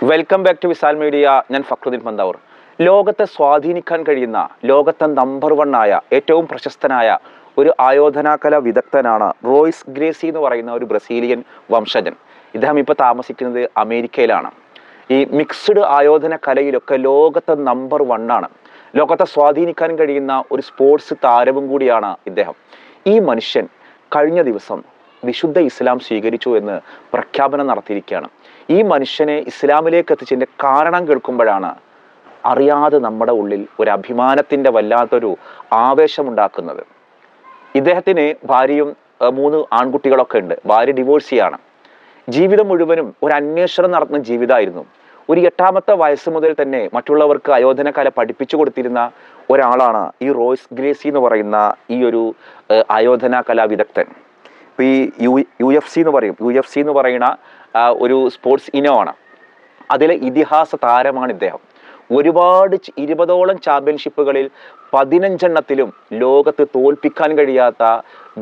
Welcome back to Visal media. ഞാൻ ഫക്രുദ്ദീൻ പന്താവൂർ. ലോകത്തെ സ്വാധീനിക്കാൻ കഴിയുന്ന, ലോകത്തെ നമ്പർ 1 ആയ, ഏറ്റവും പ്രശസ്തനായ ഒരു ആയോധനാകല വിദഗ്ധനാണ് റോയ്സ് ഗ്രേസി എന്ന് പറയുന്ന ഒരു ബ്രസീലിയൻ വംശജൻ. ഇദ്ദേഹം ഇപ്പോൾ താമസിക്കുന്നത് അമേരിക്കയിലാണ്. ഈ മിക്സ്ഡ് ആയോധന കലയിലൊക്കെ ലോകത്തെ നമ്പർ 1 ആണ്. ലോകത്തെ സ്വാധീനിക്കാൻ കഴിയുന്ന ഒരു സ്പോർട്സ് താരവും കൂടിയാണ് ഇദ്ദേഹം. ഈ മനുഷ്യൻ കഴിഞ്ഞ ദിവസം വിശുദ്ധ ഇസ്ലാം സ്വീകരിച്ചു എന്ന് പ്രഖ്യാപനം നടത്തിയിരിക്കുകയാണ്. ഈ മനുഷ്യനെ ഇസ്ലാമിലേക്ക് എത്തിച്ചതിൻ്റെ കാരണം കേൾക്കുമ്പോഴാണ് അറിയാതെ നമ്മുടെ ഉള്ളിൽ ഒരു അഭിമാനത്തിൻ്റെ വല്ലാത്തൊരു ആവേശമുണ്ടാക്കുന്നത്. ഇദ്ദേഹത്തിന് ഭാര്യയും 3 ആൺകുട്ടികളൊക്കെ ഉണ്ട്. ഭാര്യ ഡിവോഴ്സിയാണ്. ജീവിതം മുഴുവനും ഒരു അന്വേഷണം നടത്തുന്ന ജീവിതമായിരുന്നു. ഒരു 8ാമത്തെ വയസ്സ് മുതൽ തന്നെ മറ്റുള്ളവർക്ക് ആയോധന കല പഠിപ്പിച്ചു കൊടുത്തിരുന്ന ഒരാളാണ് ഈ റോയ്സ് ഗ്രേസി എന്ന് പറയുന്ന ഈ ഒരു ആയോധന കലാ വിദഗ്ധൻ. ഇപ്പോൾ ഈ UFC എന്ന് പറയും. UFC എന്ന് പറയുന്ന ഒരു സ്പോർട്സ് ഇനമാണ്. അതിലെ ഇതിഹാസ താരമാണ് ഇദ്ദേഹം. ഒരുപാട് 20ഓളം ചാമ്പ്യൻഷിപ്പുകളിൽ 15 ലോകത്ത് തോൽപ്പിക്കാൻ കഴിയാത്ത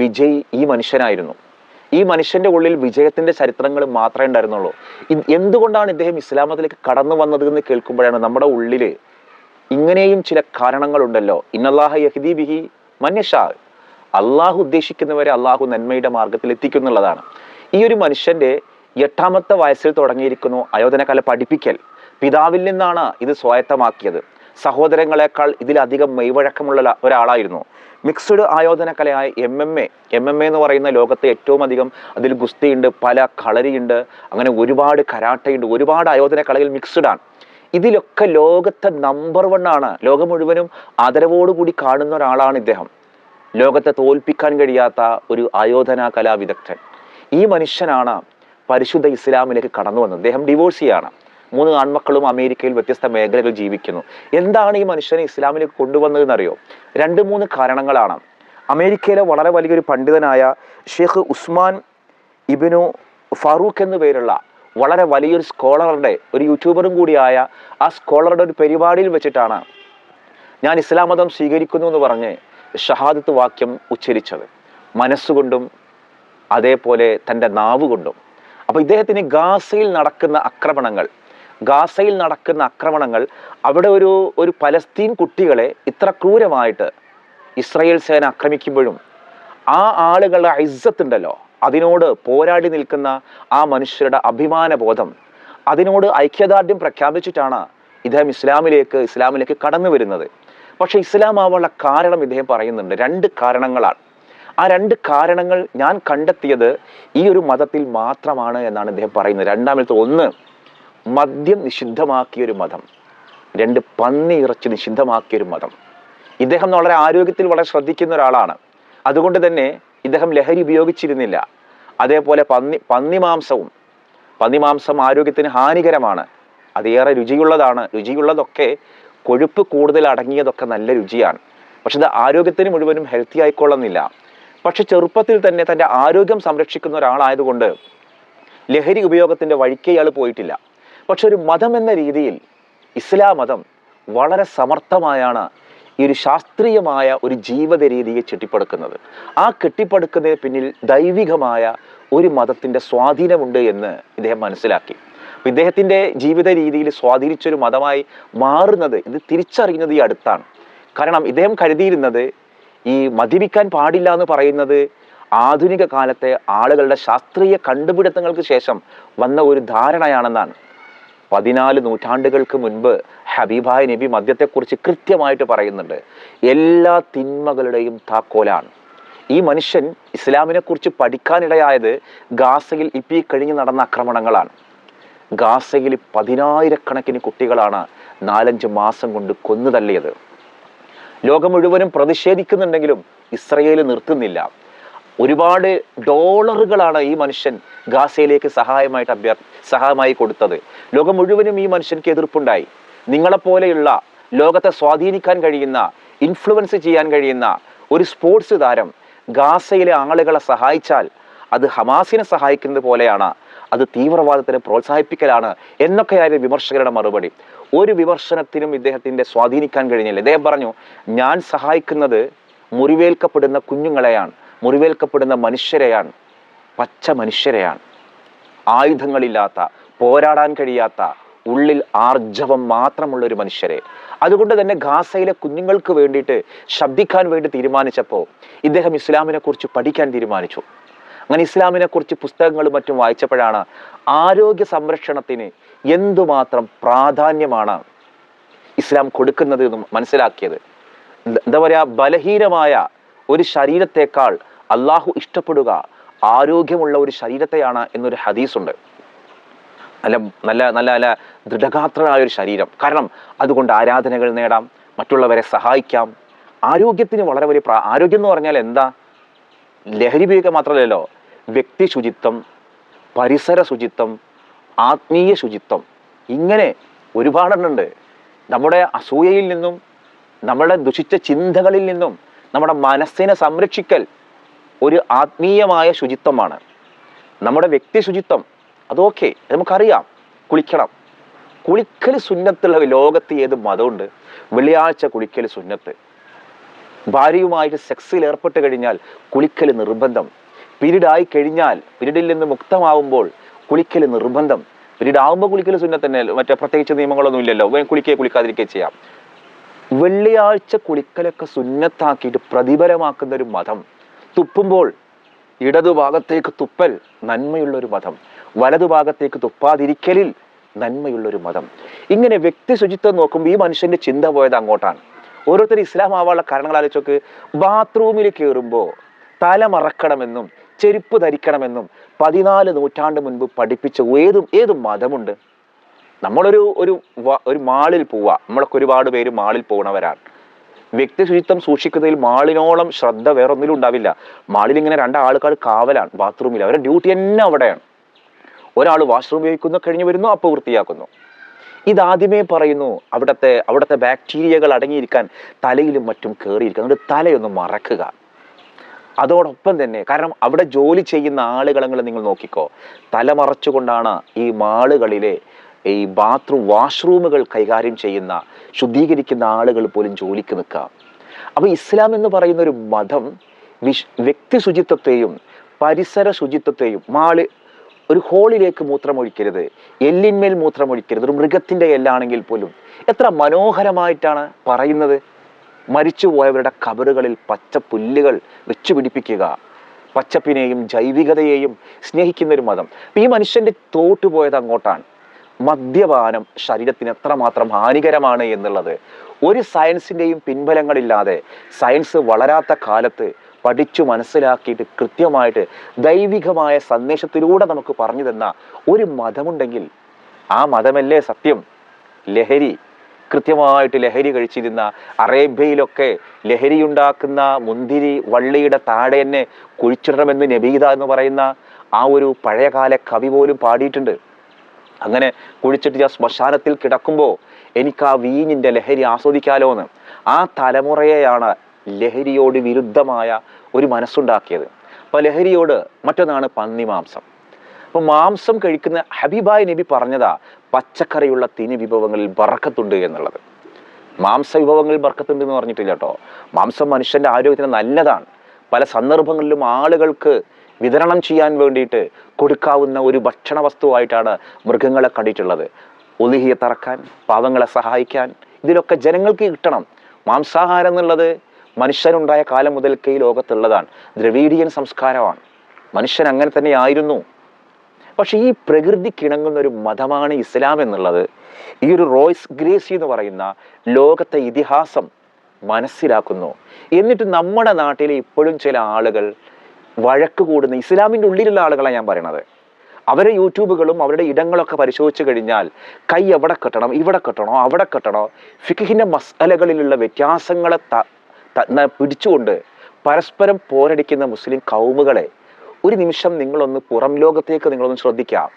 വിജയ് ഈ മനുഷ്യനായിരുന്നു. ഈ മനുഷ്യന്റെ ഉള്ളിൽ വിജയത്തിന്റെ ചരിത്രങ്ങൾ മാത്രമേ ഉണ്ടായിരുന്നുള്ളൂ. എന്തുകൊണ്ടാണ് ഇദ്ദേഹം ഇസ്ലാം മതത്തിലേക്ക് കടന്നു വന്നത് എന്ന് കേൾക്കുമ്പോഴാണ് നമ്മുടെ ഉള്ളിൽ ഇങ്ങനെയും ചില കാരണങ്ങളുണ്ടല്ലോ. ഇന്നല്ലാഹ യഹ്ദി ബിഹി മൻ യശാ. അള്ളാഹു ഉദ്ദേശിക്കുന്നവരെ അള്ളാഹു നന്മയുടെ മാർഗത്തിൽ എത്തിക്കുന്നുള്ളതാണ്. ഈ ഒരു മനുഷ്യന്റെ 8ാമത്തെ വയസ്സിൽ തുടങ്ങിയിരിക്കുന്നു ആയോധന കല പഠിപ്പിക്കൽ. പിതാവിൽ നിന്നാണ് ഇത് സ്വായത്തമാക്കിയത്. സഹോദരങ്ങളെക്കാൾ ഇതിലധികം മെയ്വഴക്കമുള്ള ഒരാളായിരുന്നു. മിക്സ്ഡ് ആയോധന കലയായ MMA എന്ന് പറയുന്ന ലോകത്തെ ഏറ്റവും അധികം, അതിൽ ഗുസ്തിയുണ്ട്, പല കളരിയുണ്ട്, അങ്ങനെ ഒരുപാട് കരാട്ടയുണ്ട്, ഒരുപാട് ആയോധന കലകൾ മിക്സ്ഡ് ആണ്. ഇതിലൊക്കെ ലോകത്തെ നമ്പർ 1 ആണ്. ലോകം മുഴുവനും ആദരവോടുകൂടി കാണുന്ന ഒരാളാണ് ഇദ്ദേഹം. ലോകത്തെ തോൽപ്പിക്കാൻ കഴിയാത്ത ഒരു ആയോധന കലാ വിദഗ്ധൻ. ഈ മനുഷ്യനാണ് പരിശുദ്ധ ഇസ്ലാമിലേക്ക് കടന്നു വന്നത്. അദ്ദേഹം ഡിവോഴ്സിയാണ്. 3 ആൺമക്കളും അമേരിക്കയിൽ വ്യത്യസ്ത മേഖലകൾ ജീവിക്കുന്നു. എന്താണ് ഈ മനുഷ്യനെ ഇസ്ലാമിലേക്ക് കൊണ്ടുവന്നതെന്നറിയോ? 2-3 കാരണങ്ങളാണ്. അമേരിക്കയിലെ വളരെ വലിയൊരു പണ്ഡിതനായ ഷെയ്ഖ് ഉസ്മാൻ ഇബ്നു ഫാറൂഖ് എന്നു പേരുള്ള വളരെ വലിയൊരു സ്കോളറുടെ, ഒരു യൂട്യൂബറും കൂടിയായ ആ സ്കോളറുടെ ഒരു പരിപാടിയിൽ വെച്ചിട്ടാണ് ഞാൻ ഇസ്ലാം മതം സ്വീകരിക്കുന്നു എന്ന് പറഞ്ഞ് ഷഹാദത്ത് വാക്യം ഉച്ചരിച്ചത്. മനസ്സുകൊണ്ടും അതേപോലെ തൻ്റെ നാവുകൊണ്ടും. അപ്പോൾ ഇദ്ദേഹത്തിന് ഗാസയിൽ നടക്കുന്ന ആക്രമണങ്ങൾ അവിടെ ഒരു പലസ്തീൻ കുട്ടികളെ ഇത്ര ക്രൂരമായിട്ട് ഇസ്രായേൽ സേന ആക്രമിക്കുമ്പോഴും ആ ആളുകളുടെ ഇസ്സത്ത് ഉണ്ടല്ലോ, അതിനോട് പോരാടി നിൽക്കുന്ന ആ മനുഷ്യരുടെ അഭിമാനബോധം, അതിനോട് ഐക്യദാർഢ്യം പ്രഖ്യാപിച്ചിട്ടാണ് ഇദ്ദേഹം ഇസ്ലാമിലേക്ക് കടന്നു വരുന്നത്. പക്ഷെ ഇസ്ലാം ആവാനുള്ള കാരണം ഇദ്ദേഹം പറയുന്നുണ്ട്. 2 കാരണങ്ങളാണ്. ആ 2 കാരണങ്ങൾ ഞാൻ കണ്ടെത്തിയത് ഈ ഒരു മതത്തിൽ മാത്രമാണ് എന്നാണ് ഇദ്ദേഹം പറയുന്നത്. രണ്ടാമത്തെ, 1 മദ്യം നിഷിദ്ധമാക്കിയൊരു മതം, 2 പന്നി ഇറച്ചി നിഷിദ്ധമാക്കിയൊരു മതം. ഇദ്ദേഹം വളരെ ആരോഗ്യത്തിൽ വളരെ ശ്രദ്ധിക്കുന്ന ഒരാളാണ്. അതുകൊണ്ട് തന്നെ ഇദ്ദേഹം ലഹരി ഉപയോഗിച്ചിരുന്നില്ല. അതേപോലെ പന്നിമാംസം ആരോഗ്യത്തിന് ഹാനികരമാണ്. അതേറെ രുചിയുള്ളതൊക്കെ കൊഴുപ്പ് കൂടുതൽ അടങ്ങിയതൊക്കെ നല്ല രുചിയാണ്. പക്ഷെ ഇത് ആരോഗ്യത്തിന് മുഴുവനും ഹെൽത്തി ആയിക്കൊള്ളുന്നില്ല. പക്ഷെ ചെറുപ്പത്തിൽ തന്നെ തൻ്റെ ആരോഗ്യം സംരക്ഷിക്കുന്ന ഒരാളായതുകൊണ്ട് ലഹരി ഉപയോഗത്തിൻ്റെ വഴിക്ക് ഇയാൾ പോയിട്ടില്ല. പക്ഷെ ഒരു മതം എന്ന രീതിയിൽ ഇസ്ലാം മതം വളരെ സമർത്ഥമായാണ് ഈ ഒരു ശാസ്ത്രീയമായ ഒരു ജീവിത രീതിയെ കെട്ടിപ്പടുക്കുന്നത്. ആ കെട്ടിപ്പടുക്കുന്നതിന് പിന്നിൽ ദൈവികമായ ഒരു മതത്തിൻ്റെ സ്വാധീനമുണ്ട് എന്ന് ഇദ്ദേഹം മനസ്സിലാക്കി. അപ്പം ഇദ്ദേഹത്തിൻ്റെ ജീവിത രീതിയിൽ സ്വാധീനിച്ചൊരു മതമായി മാറുന്നത്, ഇത് തിരിച്ചറിയുന്നത് ഈ അടുത്താണ്. കാരണം ഇദ്ദേഹം കരുതിയിരുന്നത് ഈ മദ്യപിക്കാൻ പാടില്ല എന്ന് പറയുന്നത് ആധുനിക കാലത്തെ ആളുകളുടെ ശാസ്ത്രീയ കണ്ടുപിടുത്തങ്ങൾക്ക് ശേഷം വന്ന ഒരു ധാരണയാണെന്നാണ്. 14 നൂറ്റാണ്ടുകൾക്ക് മുൻപ് ഹബീബായ നബി മദ്യത്തെക്കുറിച്ച് കൃത്യമായിട്ട് പറയുന്നുണ്ട്. എല്ലാ തിന്മകളുടെയും താക്കോലാണ്. ഈ മനുഷ്യൻ ഇസ്ലാമിനെ കുറിച്ച് പഠിക്കാനിടയായത് ഗാസയിൽ ഇപ്പോൾ കഴിഞ്ഞ് നടന്ന ആക്രമണങ്ങളാണ്. ഗാസയിൽ 10,000-കണക്കിന് കുട്ടികളാണ് 4-5 മാസം കൊണ്ട് കൊന്നു തള്ളിയത്. ലോകം മുഴുവനും പ്രതിഷേധിക്കുന്നുണ്ടെങ്കിലും ഇസ്രയേൽ നിർത്തുന്നില്ല. ഒരുപാട് ഡോളറുകളാണ് ഈ മനുഷ്യൻ ഗാസയിലേക്ക് സഹായമായി കൊടുത്തത്. ലോകം മുഴുവനും ഈ മനുഷ്യർക്ക് എതിർപ്പുണ്ടായി. നിങ്ങളെപ്പോലെയുള്ള ലോകത്തെ സ്വാധീനിക്കാൻ കഴിയുന്ന, ഇൻഫ്ലുവൻസ് ചെയ്യാൻ കഴിയുന്ന ഒരു സ്പോർട്സ് താരം ഗാസയിലെ ആളുകളെ സഹായിച്ചാൽ അത് ഹമാസിനെ സഹായിക്കുന്നത് പോലെയാണ്, അത് തീവ്രവാദത്തിനെ പ്രോത്സാഹിപ്പിക്കലാണ് എന്നൊക്കെയായിരുന്നു വിമർശകരുടെ മറുപടി. ഒരു വിമർശനത്തിനും ഇദ്ദേഹത്തിൻ്റെ സ്വാധീനിക്കാൻ കഴിഞ്ഞില്ല. ഇദ്ദേഹം പറഞ്ഞു, ഞാൻ സഹായിക്കുന്നത് മുറിവേൽക്കപ്പെടുന്ന കുഞ്ഞുങ്ങളെയാണ്, മുറിവേൽക്കപ്പെടുന്ന മനുഷ്യരെയാണ്, പച്ച മനുഷ്യരെയാണ്. ആയുധങ്ങളില്ലാത്ത, പോരാടാൻ കഴിയാത്ത, ഉള്ളിൽ ആർജവം മാത്രമുള്ള ഒരു മനുഷ്യരെ. അതുകൊണ്ട് തന്നെ ഗാസയിലെ കുഞ്ഞുങ്ങൾക്ക് വേണ്ടിയിട്ട് ശബ്ദിക്കാൻ വേണ്ടി തീരുമാനിച്ചപ്പോൾ ഇദ്ദേഹം ഇസ്ലാമിനെ കുറിച്ച് പഠിക്കാൻ തീരുമാനിച്ചു. അങ്ങനെ ഇസ്ലാമിനെ കുറിച്ച് പുസ്തകങ്ങളും മറ്റും വായിച്ചപ്പോഴാണ് ആരോഗ്യ സംരക്ഷണത്തിന് എന്തുമാത്രം പ്രാധാന്യമാണ് ഇസ്ലാം കൊടുക്കുന്നത് എന്നും മനസ്സിലാക്കിയത്. എന്താ പറയാ, ബലഹീനമായ ഒരു ശരീരത്തെക്കാൾ അള്ളാഹു ഇഷ്ടപ്പെടുക ആരോഗ്യമുള്ള ഒരു ശരീരത്തെയാണ് എന്നൊരു ഹദീസുണ്ട്. നല്ല നല്ല നല്ല നല്ല ദൃഢഗാത്രമായ ഒരു ശരീരം. കാരണം അതുകൊണ്ട് ആരാധനകൾ നേടാം, മറ്റുള്ളവരെ സഹായിക്കാം. ആരോഗ്യത്തിന് വളരെ വലിയ ആരോഗ്യം എന്ന് പറഞ്ഞാൽ എന്താ? ലഹരി ഉപയോഗിക്കുക മാത്രമല്ലല്ലോ, വ്യക്തി ശുചിത്വം, പരിസര ശുചിത്വം, ആത്മീയ ശുചിത്വം, ഇങ്ങനെ ഒരുപാടെണ്ണുണ്ട്. നമ്മുടെ അസൂയയിൽ നിന്നും നമ്മുടെ ദുഷിച്ച ചിന്തകളിൽ നിന്നും നമ്മുടെ മനസ്സിനെ സംരക്ഷിക്കൽ ഒരു ആത്മീയമായ ശുചിത്വമാണ്. നമ്മുടെ വ്യക്തി ശുചിത്വം അതൊക്കെ നമുക്കറിയാം. കുളിക്കണം, കുളിക്കൽ സുന്നത്തുള്ള ലോകത്ത് ഏത് മതമുണ്ട്? വെള്ളിയാഴ്ച കുളിക്കൽ സുന്നത്ത്. ഭാര്യയുമായിട്ട് സെക്സിൽ ഏർപ്പെട്ട് കഴിഞ്ഞാൽ കുളിക്കൽ നിർബന്ധം. പീരീഡ് ആയി കഴിഞ്ഞാൽ, പീരീഡിൽ നിന്ന് മുക്തമാവുമ്പോൾ കുളിക്കൽ നിർബന്ധം. പീരീഡ് ആവുമ്പോൾ കുളിക്കൽ സുന്നത്ത് തന്നെ, മറ്റേ പ്രത്യേകിച്ച് നിയമങ്ങളൊന്നും ഇല്ലല്ലോ, കുളിക്കാതിരിക്കുകയും ചെയ്യാം. വെള്ളിയാഴ്ച കുളിക്കലൊക്കെ സുന്നത്താക്കിയിട്ട് പ്രതിഫലമാക്കുന്ന ഒരു മതം. തുപ്പുമ്പോൾ ഇടതുഭാഗത്തേക്ക് തുപ്പൽ നന്മയുള്ളൊരു മതം, വലതുഭാഗത്തേക്ക് തുപ്പാതിരിക്കലിൽ നന്മയുള്ളൊരു മതം. ഇങ്ങനെ വ്യക്തി ശുചിത്വം നോക്കുമ്പോൾ ഈ മനുഷ്യന്റെ ചിന്ത പോയത് അങ്ങോട്ടാണ്. ഓരോരുത്തർ ഇസ്ലാം ആവാനുള്ള കാരണങ്ങൾ ആലോചിച്ചോക്ക്. ബാത്റൂമിൽ കയറുമ്പോൾ തല മറക്കണമെന്നും ചെരുപ്പ് ധരിക്കണമെന്നും 14 നൂറ്റാണ്ട് മുൻപ് പഠിപ്പിച്ച ഏത് മതമുണ്ട്? നമ്മളൊരു ഒരു മാളിൽ പോവാ, നമ്മളൊക്കെ ഒരുപാട് പേര് മാളിൽ പോകുന്നവരാണ്. വ്യക്തി ശുചിത്വം സൂക്ഷിക്കുന്നതിൽ മാളിനോളം ശ്രദ്ധ വേറൊന്നിലും ഉണ്ടാവില്ല. മാളിൽ ഇങ്ങനെ 2 ആൾക്കാർ കാവലാണ് ബാത്റൂമിൽ, അവരുടെ ഡ്യൂട്ടി തന്നെ അവിടെയാണ്. ഒരാൾ വാഷ്റൂം ഉപയോഗിക്കുന്നു, കഴിഞ്ഞു വരുന്നു, അപ്പോൾ വൃത്തിയാക്കുന്നു. ഇതാദ്യമേ പറയുന്നു, അവിടുത്തെ ബാക്ടീരിയകൾ അടങ്ങിയിരിക്കാൻ തലയിലും മറ്റും കയറിയിരിക്കുക, അതുകൊണ്ട് തലയൊന്ന് മറക്കുക. അതോടൊപ്പം തന്നെ, കാരണം അവിടെ ജോലി ചെയ്യുന്ന ആളുകളെ നിങ്ങൾ നോക്കിക്കോ, തലമറച്ചുകൊണ്ടാണ് ഈ മാളുകളിലെ ഈ വാഷ്റൂമുകൾ കൈകാര്യം ചെയ്യുന്ന, ശുദ്ധീകരിക്കുന്ന ആളുകൾ പോലും ജോലിക്ക് നിൽക്കുക. അപ്പൊ ഇസ്ലാം എന്ന് പറയുന്ന ഒരു മതം വ്യക്തി ശുചിത്വത്തെയും പരിസര ശുചിത്വത്തെയും, ഒരു ഹോളിലേക്ക് മൂത്രമൊഴിക്കരുത്, എല്ലിന്മേൽ മൂത്രമൊഴിക്കരുത്, ഒരു മൃഗത്തിന്റെ എല്ലാണെങ്കിൽ പോലും എത്ര മനോഹരമായിട്ടാണ് പറയുന്നത്. മരിച്ചുപോയവരുടെ കബറുകളിൽ പച്ച പുല്ലുകൾ വെച്ചു പിടിപ്പിക്കുക, പച്ചപ്പിനെയും ജൈവികതയെയും സ്നേഹിക്കുന്ന ഒരു മതം. ഈ മനുഷ്യന്റെ തോട്ടുപോയത് അങ്ങോട്ടാണ്. മദ്യപാനം ശരീരത്തിന് എത്രമാത്രം ഹാനികരമാണ് എന്നുള്ളത് ഒരു സയൻസിന്റെയും പിൻബലങ്ങളില്ലാതെ, സയൻസ് വളരാത്ത കാലത്ത് പഠിച്ചു മനസ്സിലാക്കിയിട്ട് കൃത്യമായിട്ട് ദൈവികമായ സന്ദേശത്തിലൂടെ നമുക്ക് പറഞ്ഞു തന്ന ഒരു മതമുണ്ടെങ്കിൽ ആ മതമല്ലേ സത്യം. ലഹരി, കൃത്യമായിട്ട് ലഹരി കഴിച്ചിരുന്ന അറേബ്യയിലൊക്കെ ലഹരിയുണ്ടാക്കുന്ന മുന്തിരി വള്ളിയുടെ താഴെ തന്നെ കുഴിച്ചിടണമെന്ന് നബീദ എന്ന് പറയുന്ന ആ ഒരു പഴയകാല കവി പോലും പാടിയിട്ടുണ്ട്. അങ്ങനെ കുഴിച്ചിട്ട് ഞാൻ ശ്മശാനത്തിൽ കിടക്കുമ്പോൾ എനിക്ക് ആ വീഞ്ഞിന്റെ ലഹരി ആസ്വദിക്കാലോ എന്ന്. ആ തലമുറയെയാണ് ലഹരിയോട് വിരുദ്ധമായ ഒരു മനസ്സുണ്ടാക്കിയത്. അപ്പൊ ലഹരിയോട് മറ്റൊന്നാണ് പന്നിമാംസം. അപ്പൊ മാംസം കഴിക്കുന്ന ഹബീബായ നബി പറഞ്ഞതാ, പച്ചക്കറിയുള്ള തിനി വിഭവങ്ങളിൽ ബർക്കത്തുണ്ട് എന്നുള്ളത്. മാംസ വിഭവങ്ങളിൽ ബർക്കത്തുണ്ട് എന്ന് പറഞ്ഞിട്ടില്ല കേട്ടോ. മാംസം മനുഷ്യന്റെ ആരോഗ്യത്തിന് നല്ലതാണ്. പല സന്ദർഭങ്ങളിലും ആളുകൾക്ക് വിതരണം ചെയ്യാൻ വേണ്ടിയിട്ട് കൊടുക്കാവുന്ന ഒരു ഭക്ഷണ വസ്തുവായിട്ടാണ് മൃഗങ്ങളെ കണ്ടിട്ടുള്ളത്. ഉളിഹിയെ തറക്കാൻ, പാവങ്ങളെ സഹായിക്കാൻ, ഇതിലൊക്കെ ജനങ്ങൾക്ക് കിട്ടണം. മാംസാഹാരം എന്നുള്ളത് മനുഷ്യനുണ്ടായ കാലം മുതൽക്കേ ഈ ലോകത്തുള്ളതാണ്. ദ്രവീഡിയൻ സംസ്കാരമാണ്. മനുഷ്യൻ അങ്ങനെ തന്നെ ആയിരുന്നു. പക്ഷെ ഈ പ്രകൃതിക്കിണങ്ങുന്ന ഒരു മതമാണ് ഇസ്ലാം എന്നുള്ളത് ഈ ഒരു റോയ്സ് ഗ്രേസി എന്ന് പറയുന്ന ലോകത്തെ ഇതിഹാസം മനസ്സിലാക്കുന്നു. എന്നിട്ട് നമ്മുടെ നാട്ടിലെ ഇപ്പോഴും ചില ആളുകൾ വഴക്ക് കൂടുന്ന ഇസ്ലാമിൻ്റെ ഉള്ളിലുള്ള ആളുകളാണ് ഞാൻ പറയണത്. അവരെ യൂട്യൂബുകളും അവരുടെ ഇടങ്ങളൊക്കെ പരിശോധിച്ചു കഴിഞ്ഞാൽ കൈ എവിടെ കെട്ടണം, ഇവിടെ കെട്ടണോ, അവിടെ കെട്ടണോ, ഫിഖിന്റെ മസലകളിലുള്ള വ്യത്യാസങ്ങളെ പിടിച്ചുകൊണ്ട് പരസ്പരം പോരടിക്കുന്ന മുസ്ലിം കൗമുകളെ ഒരു നിമിഷം നിങ്ങളൊന്ന് പുറം ലോകത്തേക്ക് നിങ്ങളൊന്ന് ശ്രദ്ധിക്കാം.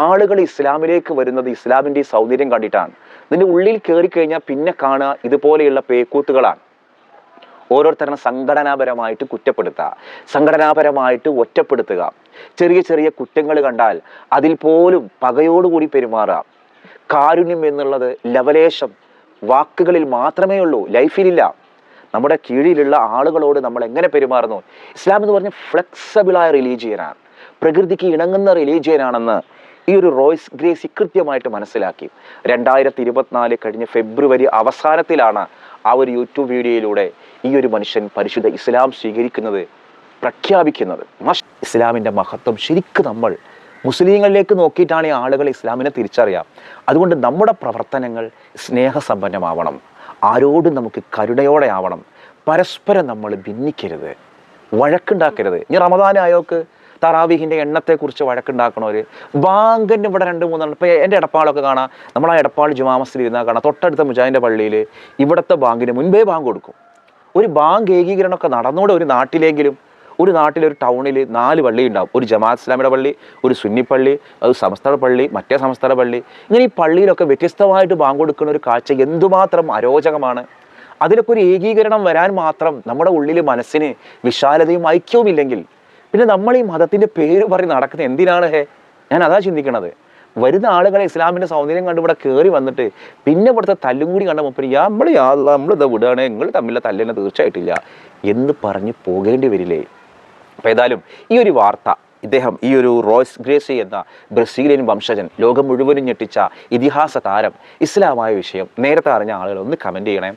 ആളുകൾ ഇസ്ലാമിലേക്ക് വരുന്നത് ഇസ്ലാമിൻ്റെ ഈ സൗന്ദര്യം കണ്ടിട്ടാണ്. ഇതിൻ്റെ ഉള്ളിൽ കയറി കഴിഞ്ഞാൽ പിന്നെ കാണുക ഇതുപോലെയുള്ള പേക്കൂത്തുകളാണ്. ഓരോരുത്തരെ സംഘടനാപരമായിട്ട് കുറ്റപ്പെടുത്തുക, സംഘടനാപരമായിട്ട് ഒറ്റപ്പെടുത്തുക, ചെറിയ ചെറിയ കുറ്റങ്ങൾ കണ്ടാൽ അതിൽ പോലും പകയോടുകൂടി പെരുമാറുക. കാരുണ്യം എന്നുള്ളത് ലവലേശം വാക്കുകളിൽ മാത്രമേ ഉള്ളൂ, ലൈഫിലില്ല. നമ്മുടെ കീഴിലുള്ള ആളുകളോട് നമ്മൾ എങ്ങനെ പെരുമാറുന്നു? ഇസ്ലാം എന്ന് പറഞ്ഞ ഫ്ലെക്സിബിളായ റിലീജിയനാണ്, പ്രകൃതിക്ക് ഇണങ്ങുന്ന റിലീജിയനാണെന്ന് ഈ ഒരു റോയ്സ് ഗ്രേസി കൃത്യമായിട്ട് മനസ്സിലാക്കി. 2024 കഴിഞ്ഞ ഫെബ്രുവരി അവസാനത്തിലാണ് ആ ഒരു യൂട്യൂബ് വീഡിയോയിലൂടെ ഈ ഒരു മനുഷ്യൻ പരിശുദ്ധ ഇസ്ലാം സ്വീകരിക്കുന്നത്, പ്രഖ്യാപിക്കുന്നത്. ഇസ്ലാമിൻ്റെ മഹത്വം ശരിക്കും നമ്മൾ മുസ്ലിങ്ങളിലേക്ക് നോക്കിയിട്ടാണ് ഈ ആളുകൾ ഇസ്ലാമിനെ തിരിച്ചറിയാം. അതുകൊണ്ട് നമ്മുടെ പ്രവർത്തനങ്ങൾ സ്നേഹസമ്പന്നമാവണം, ആരോടും നമുക്ക് കരുണയോടെ ആവണം, പരസ്പരം നമ്മൾ ഭിന്നിക്കരുത്, വഴക്കുണ്ടാക്കരുത്. ഇനി റമദാൻ ആയോക്ക് തറാവീഹിൻ്റെ എണ്ണത്തെക്കുറിച്ച് വഴക്കുണ്ടാക്കണവർ ബാങ്കിൻ്റെ ഇവിടെ 2-3 ഇപ്പോൾ എൻ്റെ ഇടപ്പാളൊക്കെ കാണാം. നമ്മൾ ആ എടപ്പാൾ ജുമാ മസ്ജിദിൽ ഇരുന്നാൽ കാണാം, തൊട്ടടുത്ത മുജാഹിദിൻ്റെ പള്ളിയിൽ ഇവിടുത്തെ ബാങ്കിന് മുൻപേ ബാങ്ക് കൊടുക്കും. ഒരു ബാങ്ക് ഏകീകരണമൊക്കെ നടന്നോടെ ഒരു നാട്ടിലെങ്കിലും, ഒരു നാട്ടിലൊരു ടൗണിൽ 4 പള്ളി ഉണ്ടാവും. ഒരു ജമാഅത്ത് ഇസ്ലാമിയുടെ പള്ളി, ഒരു സുന്നി പള്ളി, അത് സമസ്തയുടെ പള്ളി, മറ്റേ സമസ്തയുടെ പള്ളി. ഇങ്ങനെ ഈ പള്ളിയിലൊക്കെ വ്യത്യസ്തമായിട്ട് ബാങ്ക് കൊടുക്കുന്ന ഒരു കാഴ്ച എന്തുമാത്രം അരോചകമാണ്. അതിലൊക്കെ ഒരു ഏകീകരണം വരാൻ മാത്രം നമ്മുടെ ഉള്ളിൽ മനസ്സിന് വിശാലതയും ഐക്യവും ഇല്ലെങ്കിൽ പിന്നെ നമ്മൾ ഈ മതത്തിൻ്റെ പേര് പറഞ്ഞ് നടക്കുന്നത് എന്തിനാണ്? ഞാൻ അതാ ചിന്തിക്കണത്. വരുന്ന ആളുകളെ ഇസ്ലാമിൻ്റെ സൗന്ദര്യം കണ്ട് ഇവിടെ കയറി വന്നിട്ട് പിന്നെ ഇവിടുത്തെ തല്ലും കൂടി കണ്ട മുപ്പര് നമ്മളിതാ വിടുകയാണ്, നിങ്ങൾ തമ്മിലെ തല്ലിനെ തീർച്ചയായിട്ടില്ല എന്ന് പറഞ്ഞ് പോകേണ്ടി വരില്ലേ? അപ്പോൾ ഏതായാലും ഈ ഒരു വാർത്ത ഇദ്ദേഹം, ഈ ഒരു റോയ്സ് ഗ്രേസി എന്ന ബ്രസീലിയൻ വംശജൻ, ലോകം മുഴുവനും ഞെട്ടിച്ച ഇതിഹാസ താരം, ഇസ്ലാമായ വിഷയം നേരത്തെ അറിഞ്ഞ ആളുകൾ ഒന്ന് കമൻറ്റ് ചെയ്യണേ.